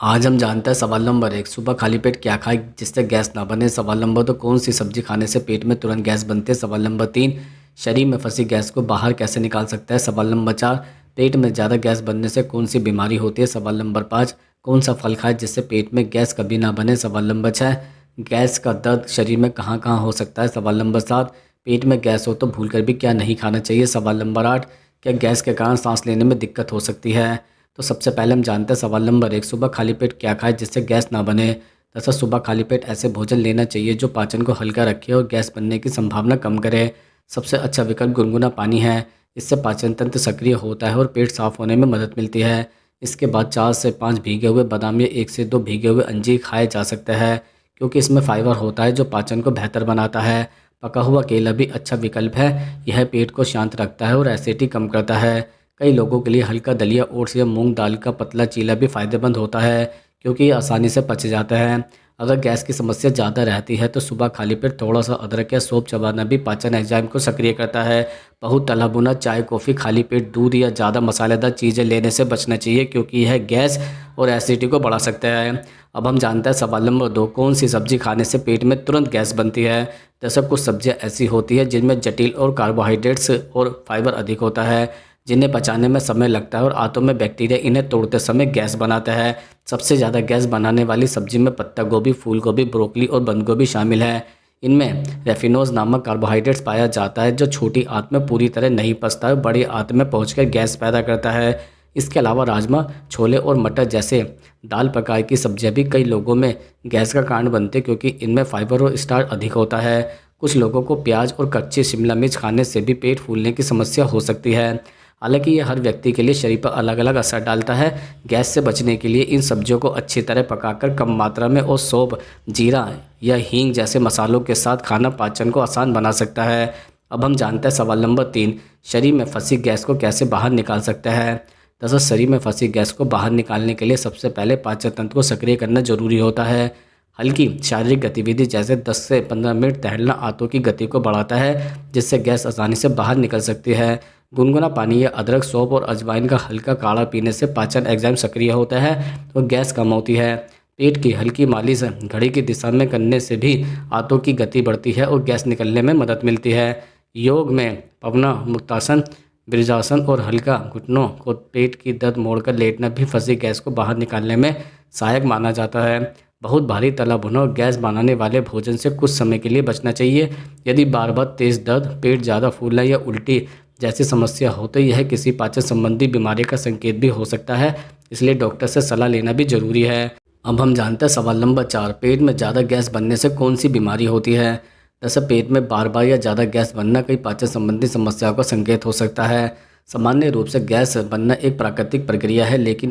आज हम जानते हैं सवाल नंबर 1 सुबह खाली पेट क्या खाएं जिससे गैस ना बने। सवाल नंबर 2 कौन सी सब्जी खाने से पेट में तुरंत गैस बनती है। सवाल नंबर 3 शरीर में फंसी गैस को बाहर कैसे निकाल सकता है। सवाल नंबर 4 पेट में ज़्यादा गैस बनने से कौन सी बीमारी होती है। सवाल नंबर 5 कौन सा फल खाएं जिससे पेट में गैस कभी ना बने। सवाल नंबर 6 गैस का दर्द शरीर में कहाँ कहाँ हो सकता है। सवाल नंबर 7 पेट में गैस हो तो भूलकर भी क्या नहीं खाना चाहिए। सवाल नंबर 8 क्या गैस के कारण सांस लेने में दिक्कत हो सकती है। तो सबसे पहले हम जानते हैं सवाल नंबर 1 सुबह खाली पेट क्या खाएं जिससे गैस ना बने। दरअसल सुबह खाली पेट ऐसे भोजन लेना चाहिए जो पाचन को हल्का रखे और गैस बनने की संभावना कम करे। सबसे अच्छा विकल्प गुनगुना पानी है। इससे पाचन तंत्र सक्रिय होता है और पेट साफ होने में मदद मिलती है। इसके बाद 4 से 5 भीगे हुए बादाम या 1 से 2 भीगे हुए अंजीर खाए जा सकते हैं क्योंकि इसमें फाइबर होता है जो पाचन को बेहतर बनाता है। पका हुआ केला भी अच्छा विकल्प है। यह पेट को शांत रखता है और एसिडिटी कम करता है। कई लोगों के लिए हल्का दलिया ओट्स या मूंग दाल का पतला चीला भी फ़ायदेमंद होता है क्योंकि ये आसानी से पच जाता है। अगर गैस की समस्या ज़्यादा रहती है तो सुबह खाली पेट थोड़ा सा अदरक या सौंफ चबाना भी पाचन एंजाइम को सक्रिय करता है। बहुत तला भुना चाय कॉफ़ी खाली पेट दूध या ज़्यादा मसालेदार चीज़ें लेने से बचना चाहिए क्योंकि यह गैस और एसिडिटी को बढ़ा सकता है। अब हम जानते हैं सवाल नंबर 2 कौन सी सब्ज़ी खाने से पेट में तुरंत गैस बनती है। जैसे कुछ सब्जियां ऐसी होती है जिनमें जटिल और कार्बोहाइड्रेट्स और फाइबर अधिक होता है जिन्हें पचाने में समय लगता है और आंतों में बैक्टीरिया इन्हें तोड़ते समय गैस बनाता है। सबसे ज़्यादा गैस बनाने वाली सब्जी में पत्ता गोभी, फूल गोभी, ब्रोकली और बंद गोभी शामिल है। इनमें रेफिनोज नामक कार्बोहाइड्रेट्स पाया जाता है जो छोटी आंत में पूरी तरह नहीं पचता है, बड़ी आंत में पहुंचकर गैस पैदा करता है। इसके अलावा राजमा, छोले और मटर जैसे दाल प्रकार की सब्जियां भी कई लोगों में गैस का कारण बनते हैं क्योंकि इनमें फाइबर और स्टार्च अधिक होता है। कुछ लोगों को प्याज और कच्ची शिमला मिर्च खाने से भी पेट फूलने की समस्या हो सकती है। हालांकि ये हर व्यक्ति के लिए शरीर पर अलग अलग असर डालता है। गैस से बचने के लिए इन सब्जियों को अच्छी तरह पकाकर कम मात्रा में और सौंफ, जीरा या हींग जैसे मसालों के साथ खाना पाचन को आसान बना सकता है। अब हम जानते हैं सवाल नंबर 3 शरीर में फंसी गैस को कैसे बाहर निकाल सकता है। दरअसल शरीर में फंसी गैस को बाहर निकालने के लिए सबसे पहले पाचन तंत्र को सक्रिय करना जरूरी होता है। हल्की शारीरिक गतिविधि जैसे 10 से 15 मिनट टहलना आंतों की गति को बढ़ाता है जिससे गैस आसानी से बाहर निकल सकती है। गुनगुना पानी या अदरक, सौंफ और अजवाइन का हल्का काढ़ा पीने से पाचन एंजाइम सक्रिय होता है और गैस कम होती है। पेट की हल्की मालिश घड़ी की दिशा में करने से भी आंतों की गति बढ़ती है और गैस निकलने में मदद मिलती है। योग में पवना मुक्तासन, वज्रासन और हल्का घुटनों को पेट की दर्द मोड़कर लेटना भी फंसी गैस को बाहर निकालने में सहायक माना जाता है। बहुत भारी तला भुना और गैस बनाने वाले भोजन से कुछ समय के लिए बचना चाहिए। यदि बार बार तेज़ दर्द, पेट ज़्यादा फूलना या उल्टी जैसी समस्या हो तो यह किसी पाचन संबंधी बीमारी का संकेत भी हो सकता है, इसलिए डॉक्टर से सलाह लेना भी जरूरी है। अब हम जानते हैं सवाल नंबर 4 पेट में ज़्यादा गैस बनने से कौन सी बीमारी होती है। दरअसल पेट में बार बार या ज़्यादा गैस बनना कई पाचन संबंधी समस्याओं का संकेत हो सकता है। सामान्य रूप से गैस बनना एक प्राकृतिक प्रक्रिया है, लेकिन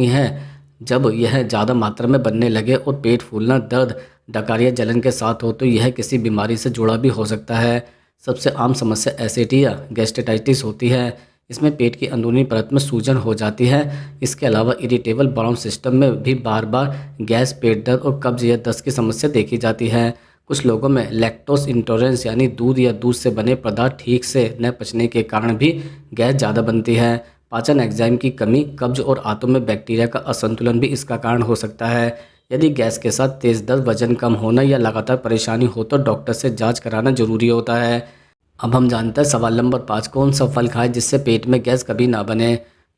जब यह ज़्यादा मात्रा में बनने लगे और पेट फूलना, दर्द, डकार या जलन के साथ हो तो यह किसी बीमारी से जुड़ा भी हो सकता है। सबसे आम समस्या एसिडिटी या गैस्ट्राइटिस होती है। इसमें पेट की अंदरूनी परत में सूजन हो जाती है। इसके अलावा इरिटेबल बाउल सिस्टम में भी बार बार गैस, पेट दर्द और कब्ज या दस्त की समस्या देखी जाती है। कुछ लोगों में लैक्टोज इंटॉलरेंस यानी दूध या दूध से बने पदार्थ ठीक से न पचने के कारण भी गैस ज़्यादा बनती है। पाचन एंजाइम की कमी, कब्ज और आंतों में बैक्टीरिया का असंतुलन भी इसका कारण हो सकता है। यदि गैस के साथ तेज़ दर्द, वजन कम होना या लगातार परेशानी हो तो डॉक्टर से जांच कराना जरूरी होता है। अब हम जानते हैं सवाल नंबर 5 कौन सा फल खाएं जिससे पेट में गैस कभी ना बने।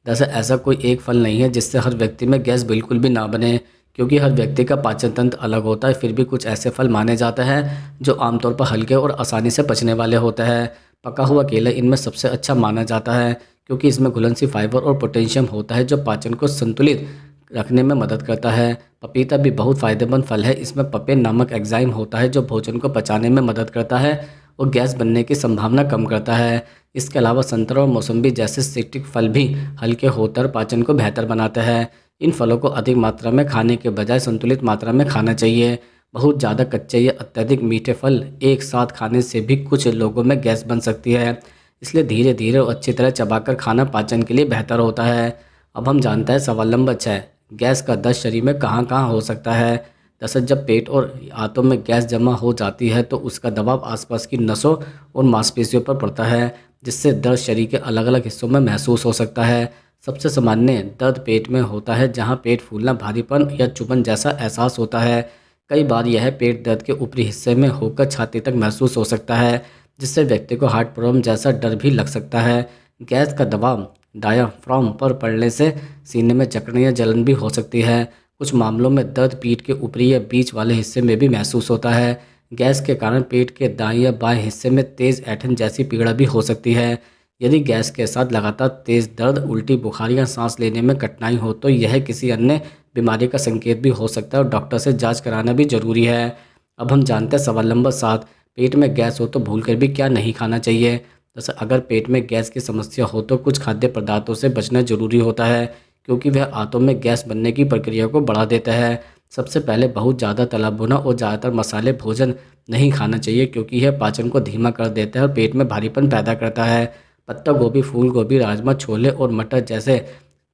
दरअसल ऐसा कोई एक फल नहीं है जिससे हर व्यक्ति में गैस बिल्कुल भी ना बने क्योंकि हर व्यक्ति का पाचन तंत्र अलग होता है। फिर भी कुछ ऐसे फल माने जाते हैं जो आमतौर पर हल्के और आसानी से पचने वाले होते हैं। पका हुआ केला इनमें सबसे अच्छा माना जाता है क्योंकि इसमें घुलनशील फाइबर और पोटेशियम होता है जो पाचन को संतुलित रखने में मदद करता है। पपीता भी बहुत फ़ायदेमंद फल है। इसमें पपेन नामक एंजाइम होता है जो भोजन को पचाने में मदद करता है और गैस बनने की संभावना कम करता है। इसके अलावा संतरा और मौसम्बी जैसे सिट्रिक फल भी हल्के होकर पाचन को बेहतर बनाते हैं। इन फलों को अधिक मात्रा में खाने के बजाय संतुलित मात्रा में खाना चाहिए। बहुत ज़्यादा कच्चे या अत्यधिक मीठे फल एक साथ खाने से भी कुछ लोगों में गैस बन सकती है, इसलिए धीरे धीरे और अच्छी तरह चबाकर खाना पाचन के लिए बेहतर होता है। अब हम जानते हैं सवाल नंबर 6 गैस का दस्त शरीर में कहाँ कहाँ हो सकता है। दरअसल जब पेट और आंतों में गैस जमा हो जाती है तो उसका दबाव आसपास की नसों और मांसपेशियों पर पड़ता है। जिससे दर्द शरीर के अलग अलग हिस्सों में महसूस हो सकता है। सबसे सामान्य दर्द पेट में होता है, जहां पेट फूलना, भारीपन या चुभन जैसा एहसास होता है। कई बार यह पेट दर्द के ऊपरी हिस्से में होकर छाती तक महसूस हो सकता है, जिससे व्यक्ति को हार्ट प्रॉब्लम जैसा डर भी लग सकता है। गैस का दबाव डायाफ्राम पर पड़ने से सीने में जकड़न या जलन भी हो सकती है। कुछ मामलों में दर्द पीठ के ऊपरी या बीच वाले हिस्से में भी महसूस होता है। गैस के कारण पेट के दाएं या बाएं हिस्से में तेज़ ऐंठन जैसी पीड़ा भी हो सकती है। यदि गैस के साथ लगातार तेज़ दर्द, उल्टी, बुखार या सांस लेने में कठिनाई हो तो यह किसी अन्य बीमारी का संकेत भी हो सकता है और डॉक्टर से जांच कराना भी जरूरी है। अब हम जानते हैं सवाल नंबर 7, पेट में गैस हो तो भूलकर भी क्या नहीं खाना चाहिए। जैसे अगर पेट में गैस की समस्या हो तो कुछ खाद्य पदार्थों से बचना जरूरी होता है, क्योंकि वह आंतों में गैस बनने की प्रक्रिया को बढ़ा देता है। सबसे पहले बहुत ज़्यादा तला भुना और ज़्यादातर मसाले भोजन नहीं खाना चाहिए, क्योंकि यह पाचन को धीमा कर देता है और पेट में भारीपन पैदा करता है। पत्ता गोभी, फूल गोभी, राजमा, छोले और मटर जैसे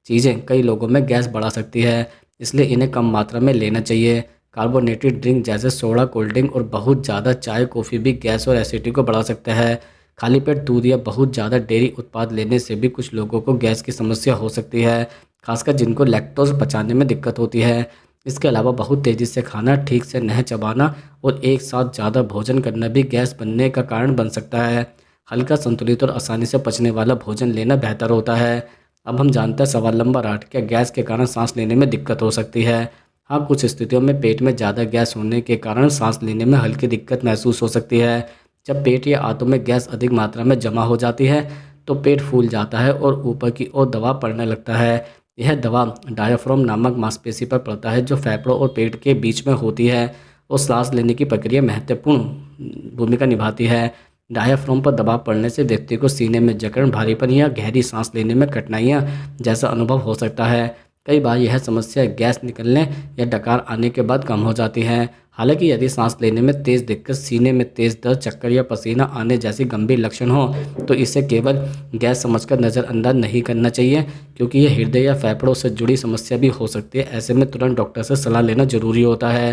चीज़ें कई लोगों में गैस बढ़ा सकती है, इसलिए इन्हें कम मात्रा में लेना चाहिए। कार्बोनेटेड ड्रिंक जैसे सोडा, कोल्ड ड्रिंक और बहुत ज़्यादा चाय, कॉफ़ी भी गैस और एसिडिटी को बढ़ा सकता है। खाली पेट दूध या बहुत ज़्यादा डेयरी उत्पाद लेने से भी कुछ लोगों को गैस की समस्या हो सकती है, खासकर जिनको लैक्टोज पचाने में दिक्कत होती है। इसके अलावा बहुत तेज़ी से खाना, ठीक से नहीं चबाना और एक साथ ज़्यादा भोजन करना भी गैस बनने का कारण बन सकता है। हल्का, संतुलित और आसानी से पचने वाला भोजन लेना बेहतर होता है। अब हम जानते हैं सवाल नंबर 8, क्या गैस के कारण सांस लेने में दिक्कत हो सकती है। हाँ, कुछ स्थितियों में पेट में ज़्यादा गैस होने के कारण सांस लेने में हल्की दिक्कत महसूस हो सकती है। जब पेट या आंतों में गैस अधिक मात्रा में जमा हो जाती है तो पेट फूल जाता है और ऊपर की ओर दबाव पड़ने लगता है। यह दबाव डायाफ्राम नामक मांसपेशी पर पड़ता है, जो फेफड़ों और पेट के बीच में होती है और सांस लेने की प्रक्रिया महत्वपूर्ण भूमिका निभाती है। डायाफ्राम पर दबाव पड़ने से व्यक्ति को सीने में जकड़न, भारीपन या गहरी सांस लेने में कठिनाइयाँ जैसा अनुभव हो सकता है। कई बार यह समस्या गैस निकलने या डकार आने के बाद कम हो जाती है। हालांकि यदि सांस लेने में तेज़ दिक्कत, सीने में तेज़ दर्द, चक्कर या पसीना आने जैसे गंभीर लक्षण हो तो इसे केवल गैस समझकर नज़रअंदाज नहीं करना चाहिए, क्योंकि यह हृदय या फेफड़ों से जुड़ी समस्या भी हो सकती है। ऐसे में तुरंत डॉक्टर से सलाह लेना जरूरी होता है।